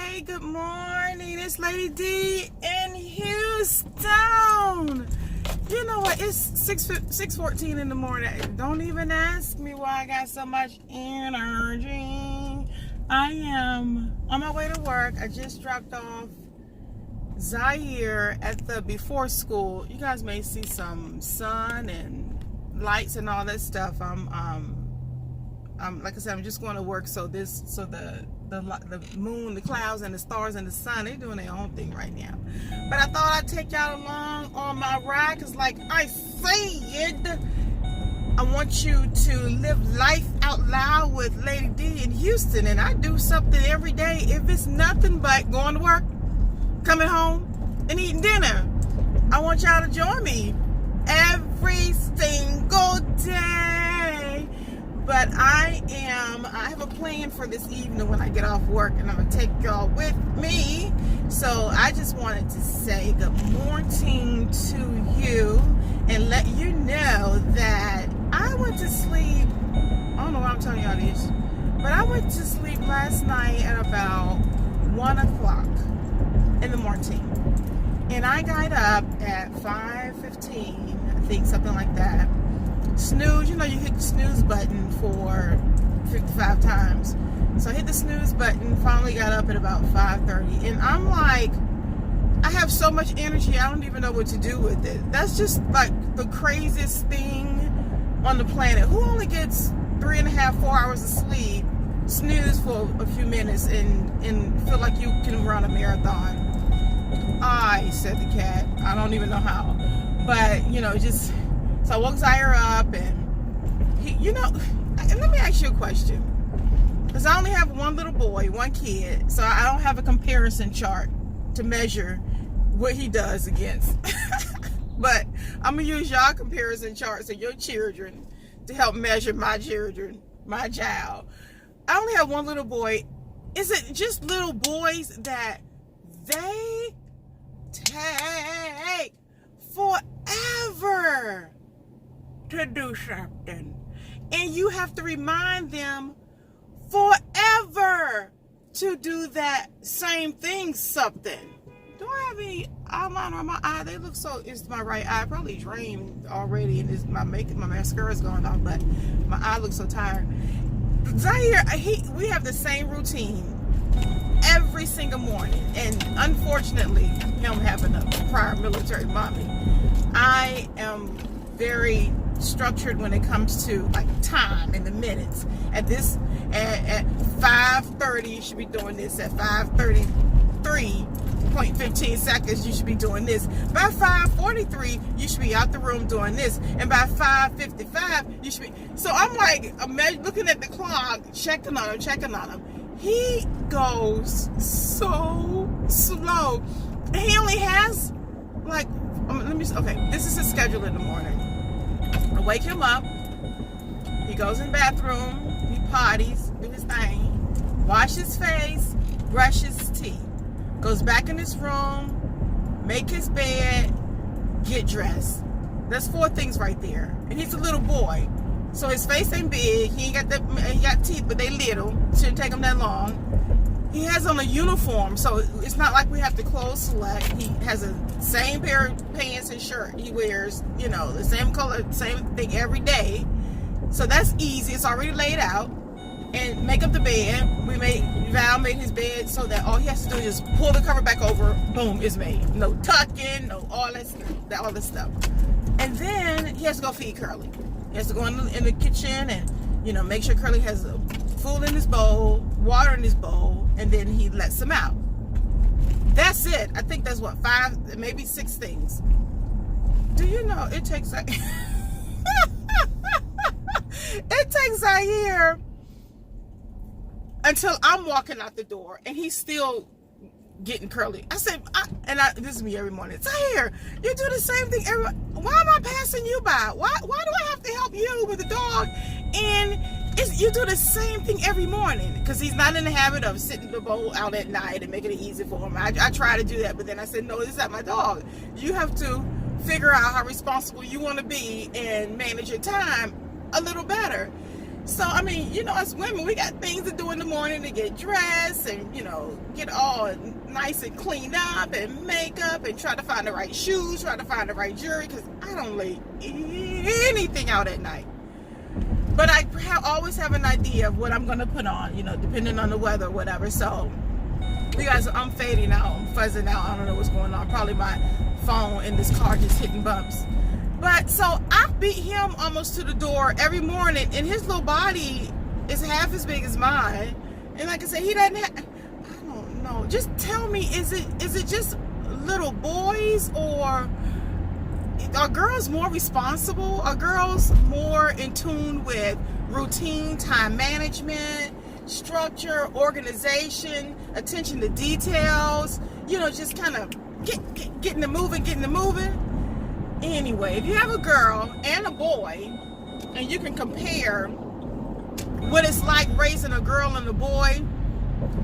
Hey, good morning. It's Lady D in Houston. You know what? It's 6:14 in the morning. Don't even ask me why I got so much energy. I am on my way to work. I just dropped off Zaire at the before school. You guys may see some sun and lights and all that stuff. I'm like I said, I'm just going to work. So the moon, the clouds, and the stars and the sun, they're doing their own thing right now. But I thought I'd take y'all along on my ride, because like I said, I want you to live life out loud with Lady D in Houston. And I do something every day. If it's nothing but going to work, coming home, and eating dinner, I want y'all to join me every single day. But I have a plan for this evening when I get off work, and I'm going to take y'all with me. So I just wanted to say good morning to you and let you know that I went to sleep, I don't know why I'm telling y'all this, but I went to sleep last night at about 1 o'clock in the morning. And I got up at 5:15, I think, something like that. Snooze, you know, you hit the snooze button for 55 times. So I hit the snooze button, finally got up at about 5:30. And I'm like, I have so much energy, I don't even know what to do with it. That's just like the craziest thing on the planet. Who only gets 3.5, 4 hours of sleep, snooze for a few minutes, and feel like you can run a marathon? I said the cat. I don't even know how. But, you know, just... So I woke Zaire up, and he, you know, and let me ask you a question. Because I only have one little boy, one kid, so I don't have a comparison chart to measure what he does against. But I'm going to use y'all comparison charts of your children to help measure my children, my child. I only have one little boy. Is it just little boys that they take forever to do something, and you have to remind them forever to do that same thing? Something. Do I have any eyeliner on my eye? They look so... It's my right eye. I probably drained already, and my mascara's gone off, but my eye looks so tired. Zaire, we have the same routine every single morning, and unfortunately, him having a prior military mommy, I am very structured when it comes to like time and the minutes. At 5:30 you should be doing this. At 5:33.15 seconds you should be doing this. By 5:43 you should be out the room doing this, and by 5:55 you should be... So I'm like, looking at the clock, checking on him. He goes so slow. He only has like, this is his schedule in the morning. I wake him up, he goes in the bathroom, he potties, do his thing, wash his face, brush his teeth, goes back in his room, make his bed, get dressed. That's 4 things right there. And he's a little boy, so his face ain't big, he got teeth, but they little, shouldn't take him that long. He has on a uniform, so it's not like we have to clothes select. He has a same pair of pants and shirt he wears, you know, the same color, same thing every day. So that's easy. It's already laid out. And make up the bed. Val made his bed so that all he has to do is just pull the cover back over. Boom, it's made. No tucking, no all that stuff. And then he has to go feed Curly. He has to go in the kitchen and, you know, make sure Curly has food in his bowl, water in his bowl, and then he lets him out. That's it. I think that's what, 5, maybe 6 things. Do you know it takes it takes Zaire until I'm walking out the door and he's still getting Curly. I said, this is me every morning. Zaire, you do the same thing every... Why am I passing you by? Why do I have to help you with the dog? And you do the same thing every morning, because he's not in the habit of sitting the bowl out at night and making it easy for him. I try to do that, but then I said, no, this is not my dog. You have to figure out how responsible you want to be and manage your time a little better. So, I mean, you know, as women, we got things to do in the morning to get dressed and, you know, get all nice and cleaned up and makeup and try to find the right shoes, try to find the right jewelry, because I don't lay anything out at night. But I always have an idea of what I'm going to put on, you know, depending on the weather or whatever. So, you guys, I'm fading out, I'm fuzzing out, I don't know what's going on. Probably my phone in this car just hitting bumps. But so I beat him almost to the door every morning, and his little body is half as big as mine. And like I said, he doesn't have, I don't know. Just tell me, is it just little boys, or are girls more responsible? Are girls more in tune with routine, time management, structure, organization, attention to details? You know, just kind of getting the moving. Anyway, if you have a girl and a boy, and you can compare what it's like raising a girl and a boy,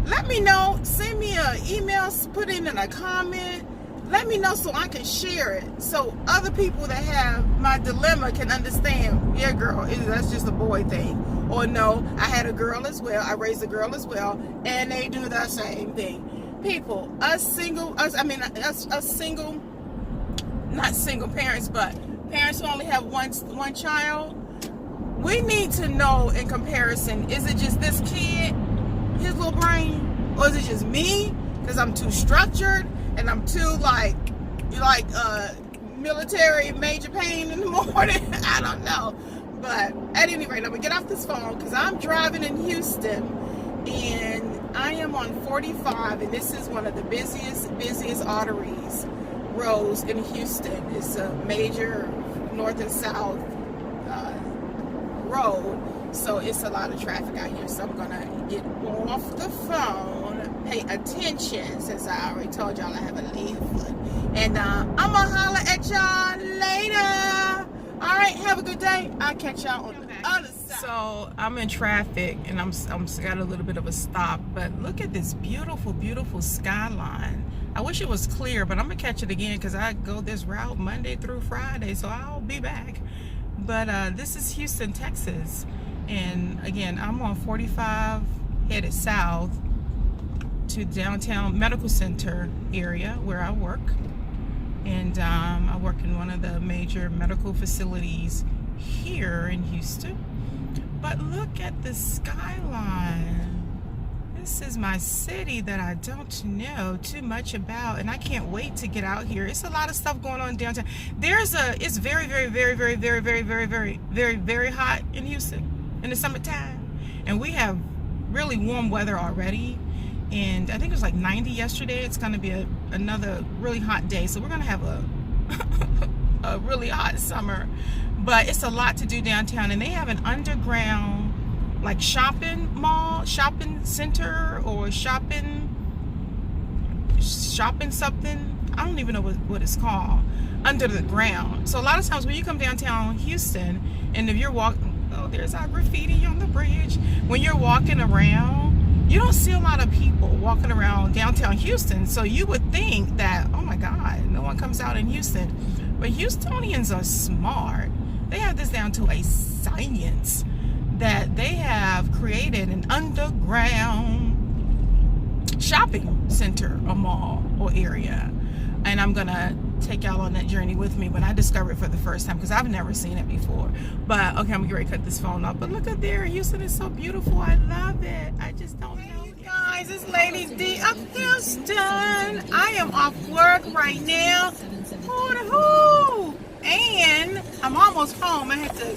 let me know. Send me an email, put it in a comment. Let me know so I can share it, so other people that have my dilemma can understand. Yeah, girl, that's just a boy thing. Or no, I had a girl as well. I raised a girl as well, and they do the same thing. People, us single, not single parents, but parents who only have one child, we need to know in comparison, is it just this kid, his little brain, or is it just me, because I'm too structured and I'm too like military major pain in the morning? I don't know. But at any rate, I'm gonna get off this phone because I'm driving in Houston, and I am on 45, and this is one of the busiest arteries roads in Houston. It's a major north and south road, so it's a lot of traffic out here. So I'm gonna get off the phone, pay attention, since I already told y'all I have a lead foot, and I'm gonna holler at y'all later. All right, have a good day. I'll catch y'all on the other side. So I'm in traffic, and I'm got a little bit of a stop, but look at this beautiful skyline. I wish it was clear, but I'm gonna catch it again because I go this route Monday through Friday, so I'll be back. But this is Houston, Texas, and again, I'm on 45 headed south to downtown medical center area where I work, and I work in one of the major medical facilities here in Houston. But look at the skyline. This is my city that I don't know too much about, and I can't wait to get out here. It's a lot of stuff going on downtown. It's very hot in Houston in the summertime, and we have really warm weather already, and I think it was like 90 yesterday. It's going to be another really hot day, so we're going to have a really hot summer. But it's a lot to do downtown, and they have an underground like shopping mall, shopping center, or shopping something. I don't even know what it's called, under the ground. So a lot of times when you come downtown Houston, and if you're walking, oh, there's our graffiti on the bridge. When you're walking around, you don't see a lot of people walking around downtown Houston. So you would think that, oh my God, no one comes out in Houston. But Houstonians are smart. They have this down to a science, that they have created an underground shopping center, a mall or area. And I'm gonna take y'all on that journey with me when I discover it for the first time, because I've never seen it before. But okay, I'm gonna get ready to cut this phone off. But look at there, Houston is so beautiful. I love it. I just don't know. Hey, you guys, it's Lady D of Houston. I am off work right now. And I'm almost home. I had to,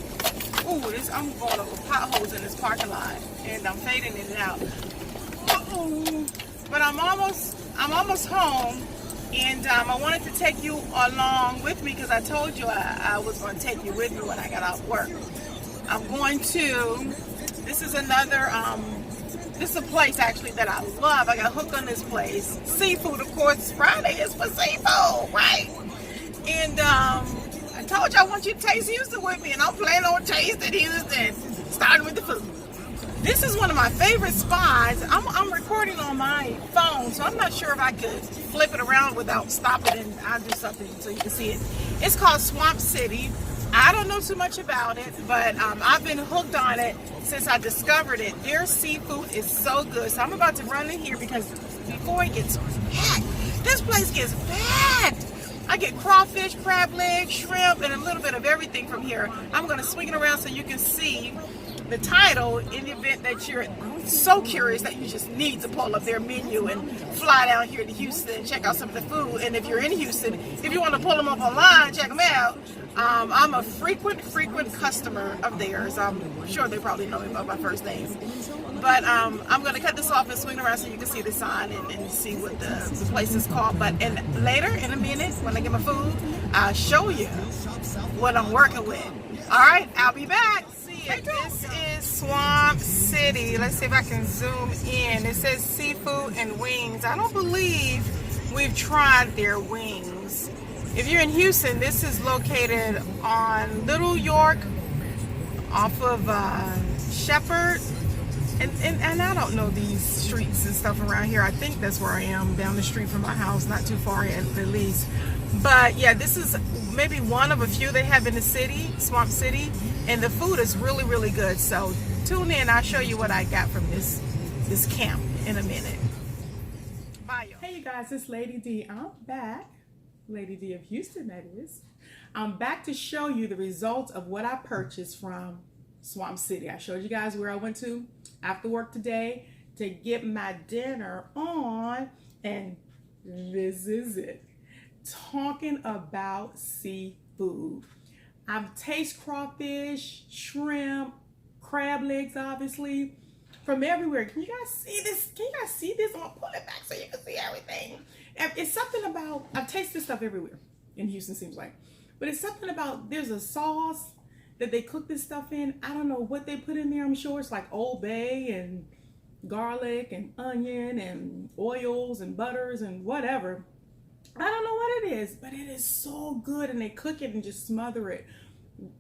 I'm going over potholes in this parking lot, and I'm fading it out. But I'm almost home, and I wanted to take you along with me because I told you I was going to take you with me when I got off work. I'm going to, this is another, this is a place actually that I love. I got hooked on this place. Seafood, of course. Friday is for seafood, right? And I told you I want you to taste Houston with me, and I'm planning on tasting Houston, starting with the food. This is one of my favorite spots. I'm recording on my phone, so I'm not sure if I could flip it around without stopping, and I'll do something so you can see it. It's called Swamp City, I don't know too much about it, but I've been hooked on it since I discovered it. Their seafood is so good. So I'm about to run in here because before it gets packed, this place gets packed. I get crawfish, crab legs, shrimp, and a little bit of everything from here. I'm going to swing it around so you can see the title in the event that you're so curious that you just need to pull up their menu and fly down here to Houston and check out some of the food. And if you're in Houston, if you want to pull them up online, check them out. I'm a frequent customer of theirs. I'm sure they probably know me by my first name. But I'm going to cut this off and swing around so you can see the sign and see what the place is called. But later, in a minute, when I get my food, I'll show you what I'm working with. All right, I'll be back. This is Swamp City. Let's see if I can zoom in. It says seafood and wings. I don't believe we've tried their wings. If you're in Houston, this is located on Little York off of Shepherd. And I don't know these streets and stuff around here. I think that's where I am, down the street from my house, not too far at least. But yeah, this is maybe one of a few they have in the city, Swamp City, and the food is really, really good. So tune in, I'll show you what I got from this camp in a minute. Bye, y'all. Hey you guys, it's Lady D. I'm back. Lady D of Houston, that is. I'm back to show you the results of what I purchased from Swamp City. I showed you guys where I went to after work today to get my dinner on, and this is it. Talking about seafood. I've tasted crawfish, shrimp, crab legs, obviously, from everywhere. Can you guys see this? Can you guys see this? I'm gonna pull it back so you can see everything. It's something about, I've tasted this stuff everywhere in Houston, seems like. But it's something about, there's a sauce that they cook this stuff in. I don't know what they put in there. I'm sure it's like Old Bay and garlic and onion and oils and butters and whatever. I don't know what it is, but it is so good, and they cook it and just smother it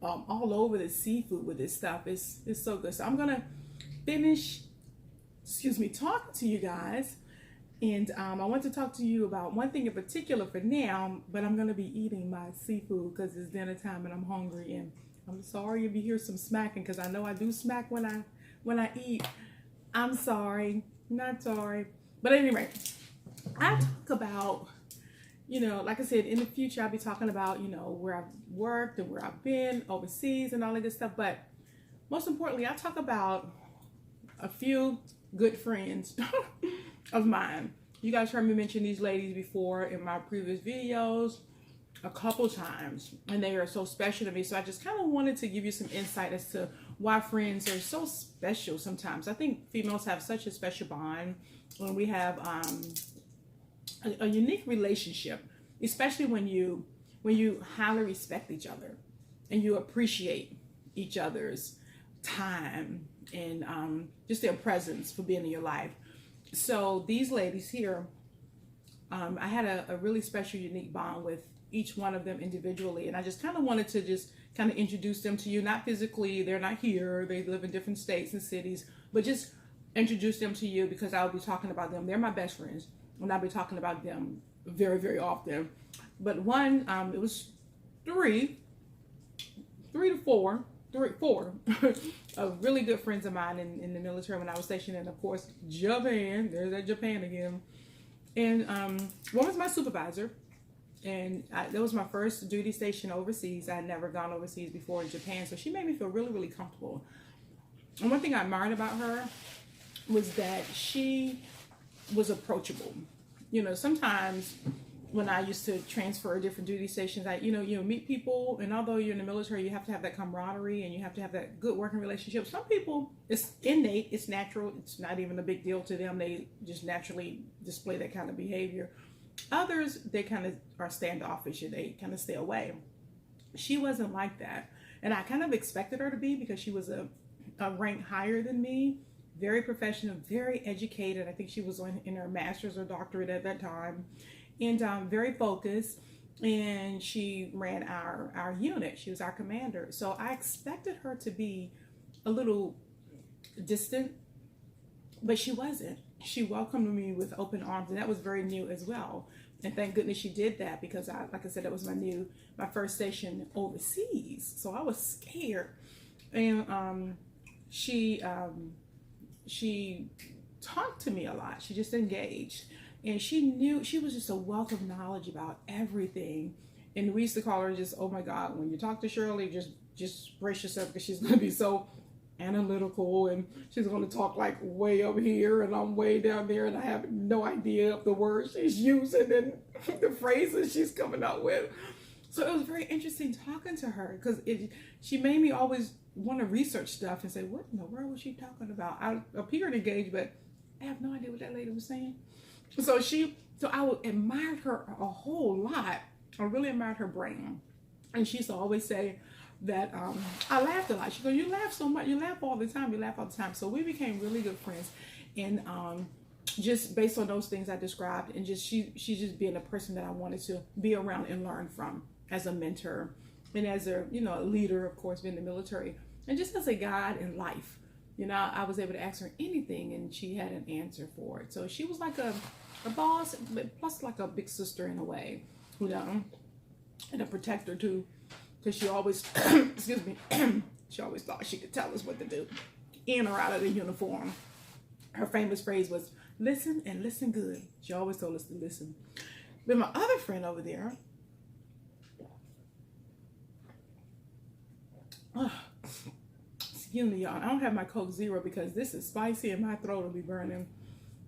all over the seafood with this stuff. It's so good. So I'm gonna finish, talking to you guys, and I want to talk to you about one thing in particular for now, but I'm gonna be eating my seafood because it's dinner time and I'm hungry, and I'm sorry if you hear some smacking because I know I do smack when I eat. I'm sorry, not sorry. But anyway, I talk about, like I said, in the future, I'll be talking about, where I've worked and where I've been overseas and all of this stuff. But most importantly, I talk about a few good friends of mine. You guys heard me mention these ladies before in my previous videos a couple times, and they are so special to me. So I just kind of wanted to give you some insight as to why friends are so special sometimes. I think females have such a special bond when we have a unique relationship, especially when you highly respect each other and you appreciate each other's time and just their presence for being in your life. So these ladies here, I had a really special, unique bond with each one of them individually, and I just kind of wanted to just kind of introduce them to you. Not physically, they're not here, they live in different states and cities, but just introduce them to you because I'll be talking about them. They're my best friends, and I'll be talking about them very, very often. But one, it was four of really good friends of mine in the military when I was stationed in, of course, Japan. There's that Japan again. And one was my supervisor, and that was my first duty station overseas. I had never gone overseas before in Japan, so she made me feel really, really comfortable. And one thing I admired about her was that she was approachable. Sometimes when I used to transfer different duty stations, you meet people, and although you're in the military, you have to have that camaraderie and you have to have that good working relationship. Some people, it's innate, it's natural, it's not even a big deal to them. They just naturally display that kind of behavior. Others, they kind of are standoffish and they kind of stay away. She wasn't like that, and I kind of expected her to be because she was a rank higher than me. Very professional, very educated. I think she was in her master's or doctorate at that time, and very focused. And she ran our unit. She was our commander. So I expected her to be a little distant, but she wasn't. she welcomed me with open arms, and that was very new as well. And thank goodness she did that, because like I said, that was my first station overseas. So I was scared. And she talked to me a lot. She just engaged, and she was just a wealth of knowledge about everything. And we used to call her just, oh my God, when you talk to Shirley, just brace yourself, because she's going to be so analytical, and she's going to talk like way up here and I'm way down there, and I have no idea of the words she's using and the phrases she's coming up with. So it was very interesting talking to her, because she made me always want to research stuff and say, what in the world was she talking about? I appeared engaged, but I have no idea what that lady was saying. So I admired her a whole lot. I really admired her brain. And she used to always say that I laughed a lot. She goes, you laugh so much, you laugh all the time, you laugh all the time. So we became really good friends. And just based on those things I described, and just she's just being a person that I wanted to be around and learn from as a mentor, and as a a leader, of course, being in the military, and just as a guide in life. I was able to ask her anything, and she had an answer for it. So she was like a boss, but plus like a big sister in a way, and a protector too, because she always, excuse me, she always thought she could tell us what to do, in or out of the uniform. Her famous phrase was, listen and listen good. She always told us to listen. But my other friend over there, excuse me, y'all, I don't have my Coke Zero because this is spicy and my throat will be burning.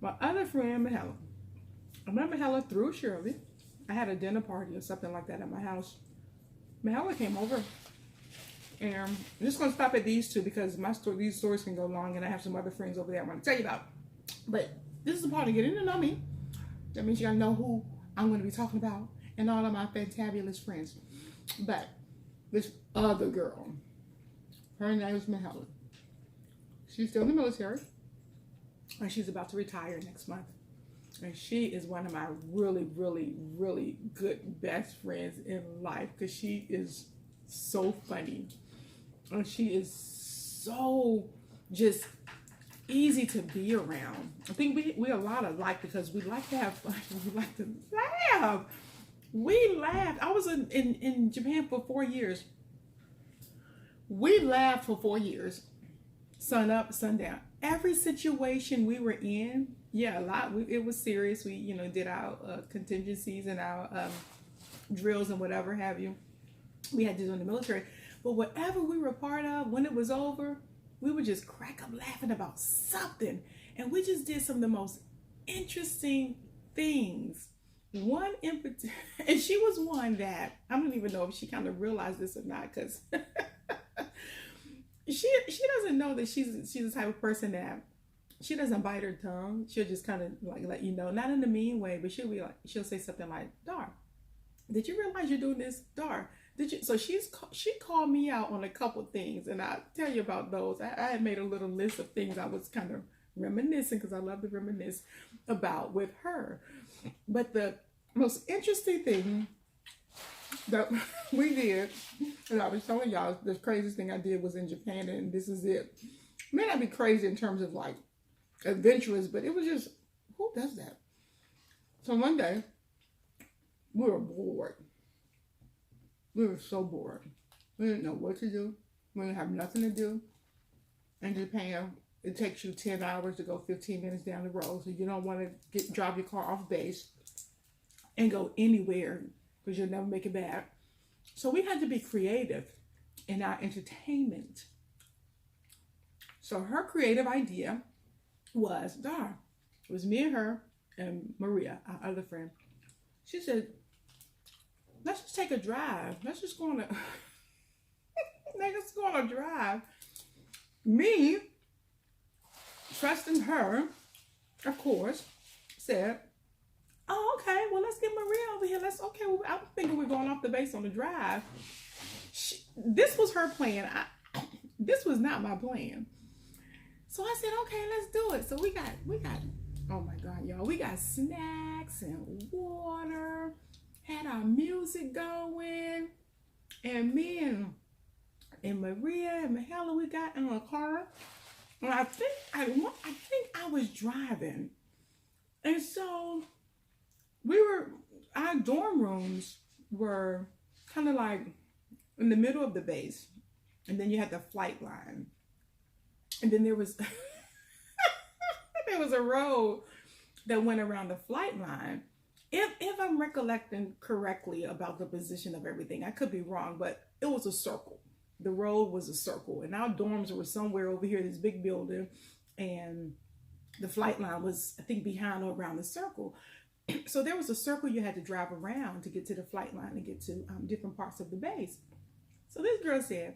My other friend, Mahela. I met Mahela through Shirley. I had a dinner party or something like that at my house. Mahela came over. And I'm just going to stop at these two, because these stories can go long, and I have some other friends over there I want to tell you about. But this is the part of getting to know me. That means you got to know who I'm going to be talking about, and all of my fantabulous friends. But this other girl, her name is Mahela. She's still in the military, and she's about to retire next month. And she is one of my really, really, really good best friends in life, because she is so funny. And she is so just easy to be around. I think we a lot alike, because we like to have fun. We like to laugh. We laughed. I was in Japan for 4 years. We laughed for 4 years. Sun up, sun down. Every situation we were in, a lot. It was serious. We, did our contingencies and our drills and whatever have you. We had to do in the military. But whatever we were a part of, when it was over, we would just crack up laughing about something. And we just did some of the most interesting things. One in particular, and she was one that, I don't even know if she kind of realized this or not, because she doesn't know that she's the type of person that she doesn't bite her tongue. She'll just kind of like let you know, not in a mean way, but she'll say something like, Dar, did you realize you're doing this? Dar, did you? So she called me out on a couple things, and I'll tell you about those. I had made a little list of things I was kind of reminiscing, because I love to reminisce about with her. But the most interesting thing that we did, and I was telling y'all, the craziest thing I did was in Japan, and this is it. It may not be crazy in terms of like adventurous, but it was just, who does that? So one day, we were bored. We were so bored. We didn't know what to do. We didn't have nothing to do. In Japan, it takes you 10 hours to go 15 minutes down the road, so you don't want to drive your car off base and go anywhere, because you'll never make it back. So we had to be creative in our entertainment. So her creative idea was, it was me and her and Maria, our other friend. She said, let's just take a drive. Let's just go on a drive. Me, trusting her, of course, said, oh, okay, well, let's get Maria over here. I'm thinking we're going off the base on the drive. This was her plan. This was not my plan. So I said, okay, let's do it. So we got, oh my God, y'all, we got snacks and water, had our music going, and me and Maria and Mahela, we got in a car, and I think I was driving. And so our dorm rooms were kind of like in the middle of the base. And then you had the flight line. And then there was there was a road that went around the flight line. If I'm recollecting correctly about the position of everything, I could be wrong, but it was a circle. The road was a circle. And our dorms were somewhere over here, this big building. And the flight line was, I think, behind or around the circle. So there was a circle you had to drive around to get to the flight line and get to different parts of the base. So this girl said,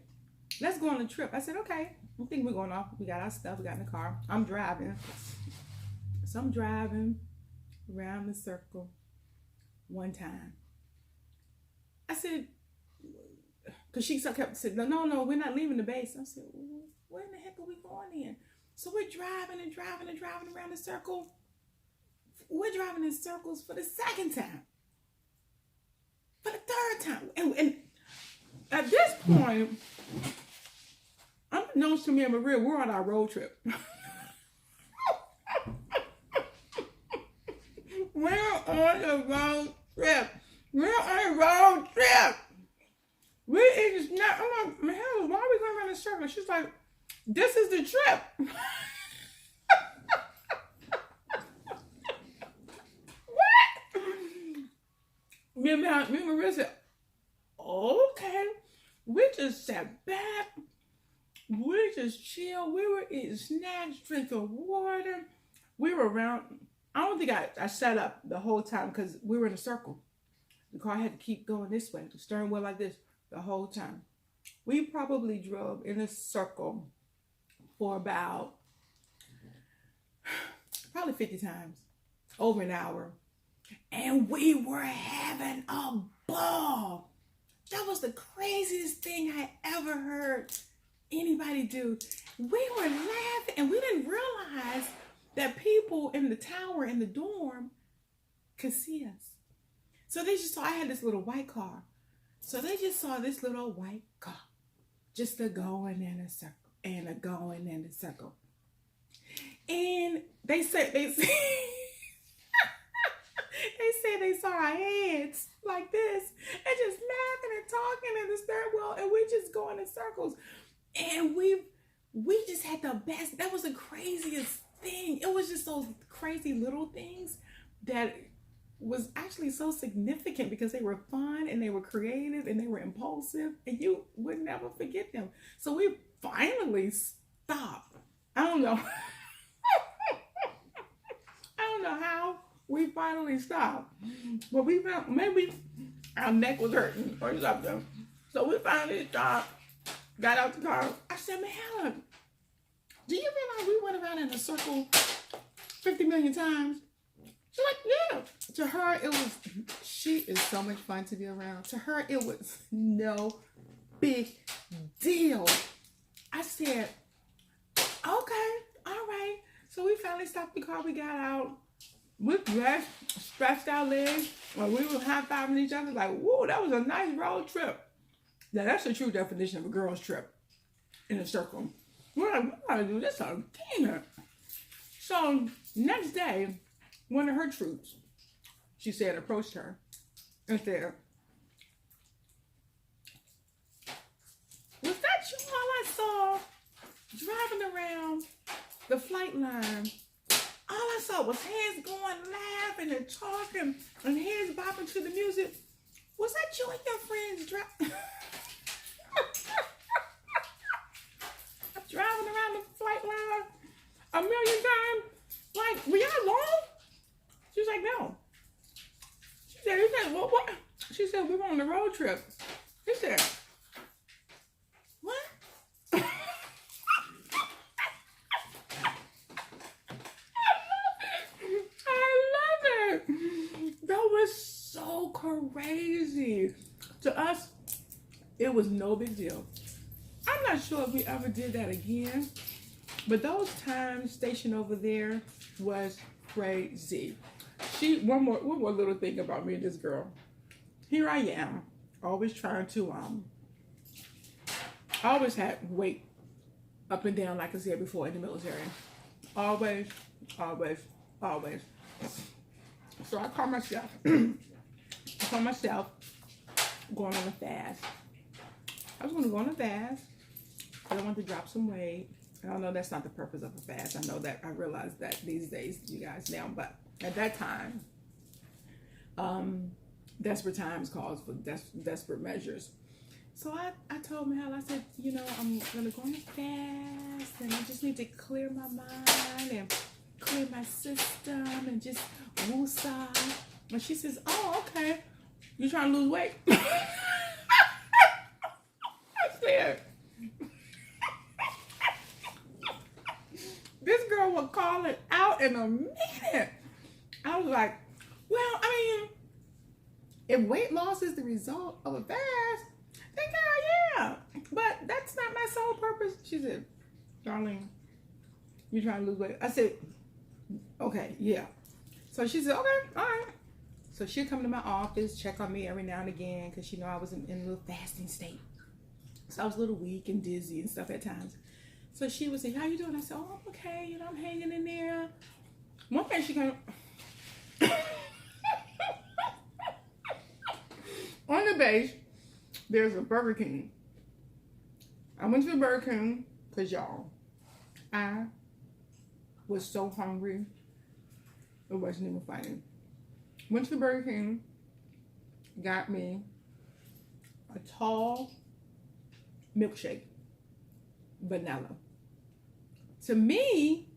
let's go on a trip. I said, okay, I think we're going off. We got our stuff. We got in the car. I'm driving. So I'm driving around the circle one time. I said, because she kept saying, no, we're not leaving the base. I said, where in the heck are we going in? So we're driving around the circle. We're driving in circles for the second time. For the third time. And at this point, unbeknownst to me and Maria, we're on our road trip. We're on the road trip. We're on a road trip. It's not, I'm like, man, why are we going around in circles? She's like, this is the trip. Me and Maria said, okay. We just sat back. We just chilled. We were eating snacks, drinking water. We were around. I don't think I sat up the whole time because we were in a circle. The car had to keep going this way, the steering wheel like this the whole time. We probably drove in a circle for about probably 50 times, over an hour. And we were having a ball. That was the craziest thing I ever heard anybody do. We were laughing and we didn't realize that people in the tower in the dorm could see us. So they just saw, I had this little white car. So they just saw this little white car just a going in a circle and a going in a circle. And they said they saw our heads like this and just laughing and talking in the steering wheel, and we just going in circles. And we just had the best. That was the craziest thing. It was just those crazy little things that was actually so significant because they were fun and they were creative and they were impulsive, and you would never forget them. So we finally stopped. I don't know. I don't know how we finally stopped, but we found maybe our neck was hurting or something. So we finally stopped, got out the car. I said, man, Helen, do you realize we went around in a circle 50 million times? She's like, yeah. To her, she is so much fun to be around. To her, it was no big deal. I said, okay, all right. So we finally stopped the car. We got out. We dressed, stretched our legs, and we were high-fiving each other like, whoa, that was a nice road trip. Now, that's the true definition of a girl's trip in a circle. We're like, we gotta do this again. So, next day, one of her troops, she said, approached her and said, was that you all I saw driving around the flight line? All I saw was heads going, laughing and talking, and heads bopping to the music. Was that you and your friends driving around the flight line a million times? Like, were y'all alone? She was like, no. She said, what? She said, we were on the road trip. She said, what? That was so crazy. To us, it was no big deal. I'm not sure if we ever did that again, but those times stationed over there was crazy. One more little thing about me and this girl. Here I am, always trying to I always had weight up and down, like I said before, in the military. Always. So I call myself, going on a fast. I was going to go on a fast because I want to drop some weight. I don't know, that's not the purpose of a fast. I know that, I realize that these days, you guys now, but at that time, desperate times calls for desperate measures. So I told Mel, I said, you know, I'm going to go on a fast and I just need to clear my mind and clear my system and just woosah. And she says, oh, okay. You trying to lose weight? I said, this girl will call it out in a minute. I was like, well, I mean, if weight loss is the result of a fast, then God, yeah. But that's not my sole purpose. She said, darling, you trying to lose weight? I said, okay, yeah. So she said, okay, all right. So she'd come to my office, check on me every now and again, because she know I was in a little fasting state. So I was a little weak and dizzy and stuff at times. So she would say, how you doing? I said, oh, I'm okay. You know, I'm hanging in there. One day she came on the base, there's a Burger King. I went to the Burger King because, y'all, I was so hungry. It wasn't even funny. Went to the Burger King, got me a tall milkshake, vanilla. To me,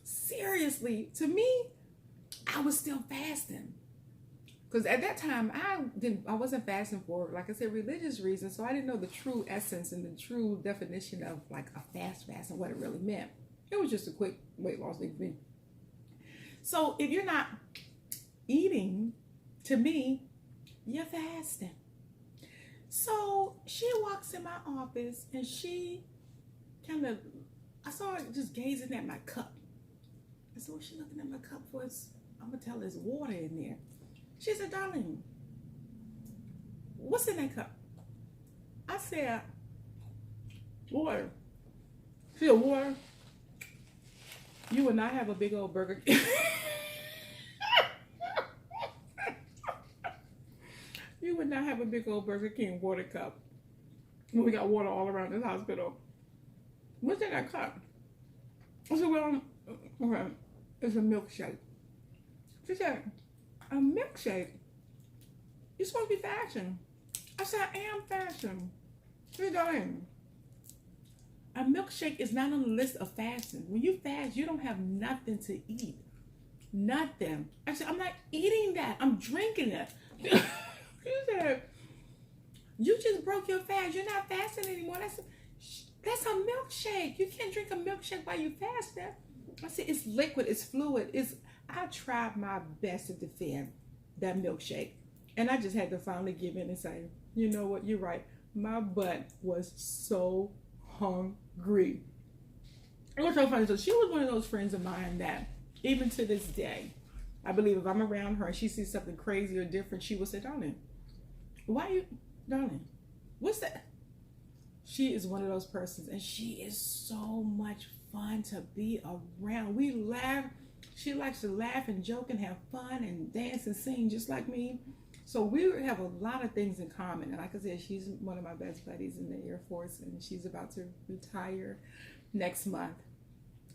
seriously, I was still fasting. Because at that time, I wasn't fasting for, like I said, religious reasons. So I didn't know the true essence and the true definition of like a fast and what it really meant. It was just a quick weight loss thing for me. So if you're not eating, to me, you're fasting. So she walks in my office and she I saw her just gazing at my cup. I said, what's she looking at my cup for? I'm going to tell her there's water in there. She said, darling, what's in that cup? I said, water. She said, water? You would not have a big old Burger King. You would not have a big old Burger King water cup. We got water all around this hospital. What's in that cup? I said, well, okay, it's a milkshake. She said, a milkshake? You're supposed to be fasting. I said, I am fasting. What are you doing? A milkshake is not on the list of fasting. When you fast, you don't have nothing to eat. Nothing. I said, I'm not eating that. I'm drinking it. She said, you just broke your fast. You're not fasting anymore. That's a milkshake. You can't drink a milkshake while you fasting. I said, it's liquid. It's fluid. I tried my best to defend that milkshake. And I just had to finally give in and say, you know what? You're right. My butt was so hungry. It was so funny. So she was one of those friends of mine that even to this day, I believe if I'm around her and she sees something crazy or different, she will say, darling, darling, what's that? She is one of those persons, and she is so much fun to be around. We laugh. She likes to laugh and joke and have fun and dance and sing just like me. So we have a lot of things in common. And like I said, she's one of my best buddies in the Air Force, and she's about to retire next month.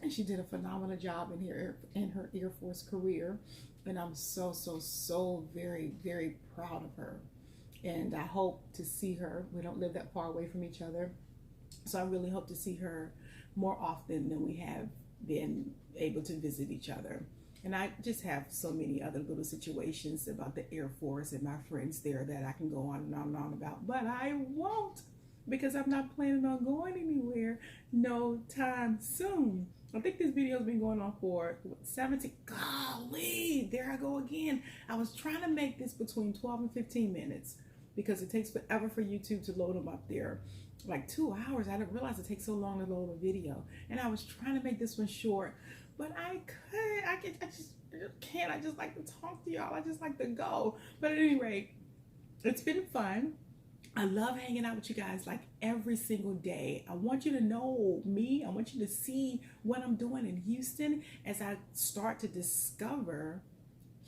And she did a phenomenal job in her Air Force career. And I'm so very, very proud of her. And I hope to see her. We don't live that far away from each other. So I really hope to see her more often than we have been able to visit each other. And I just have so many other little situations about the Air Force and my friends there that I can go on and on and on about. But I won't, because I'm not planning on going anywhere no time soon. I think this video has been going on for 17. Golly, there I go again. I was trying to make this between 12 and 15 minutes because it takes forever for YouTube to load them up there. Like 2 hours. I didn't realize it takes so long to load a video. And I was trying to make this one short, but I just can't. I just like to talk to y'all. I just like to go. But at any rate, it's been fun. I love hanging out with you guys like every single day. I want you to know me. I want you to see what I'm doing in Houston as I start to discover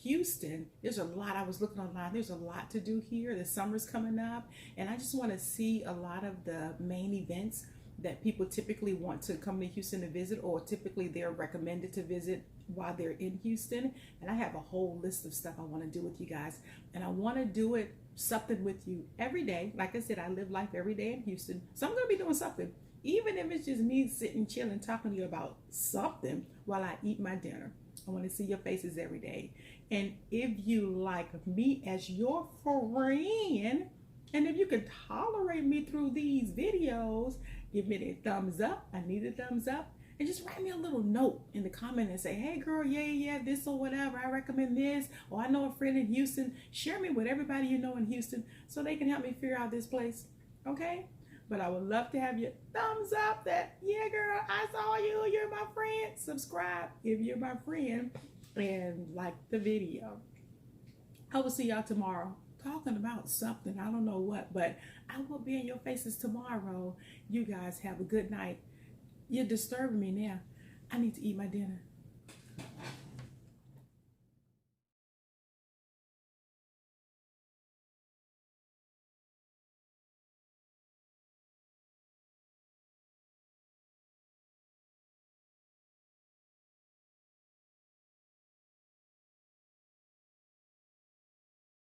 Houston, there's a lot. I was looking online. There's a lot to do here. The summer's coming up, and I just want to see a lot of the main events that people typically want to come to Houston to visit, or typically they're recommended to visit while they're in Houston. And I have a whole list of stuff I want to do with you guys, and I want to do it something with you every day. Like I said, I live life every day in Houston, so I'm going to be doing something, even if it's just me sitting, chilling, talking to you about something while I eat my dinner. I want to see your faces every day. And if you like me as your friend, and if you can tolerate me through these videos, give me a thumbs up. I need a thumbs up. And just write me a little note in the comment and say, hey girl, yeah, this or whatever. I recommend this. Or I know a friend in Houston. Share me with everybody you know in Houston so they can help me figure out this place. Okay? But I would love to have your thumbs up that, yeah, girl, I saw you. You're my friend. Subscribe if you're my friend. And like the video. I will see y'all tomorrow talking about something. I don't know what, but I will be in your faces tomorrow. You guys have a good night. You're disturbing me now. I need to eat my dinner.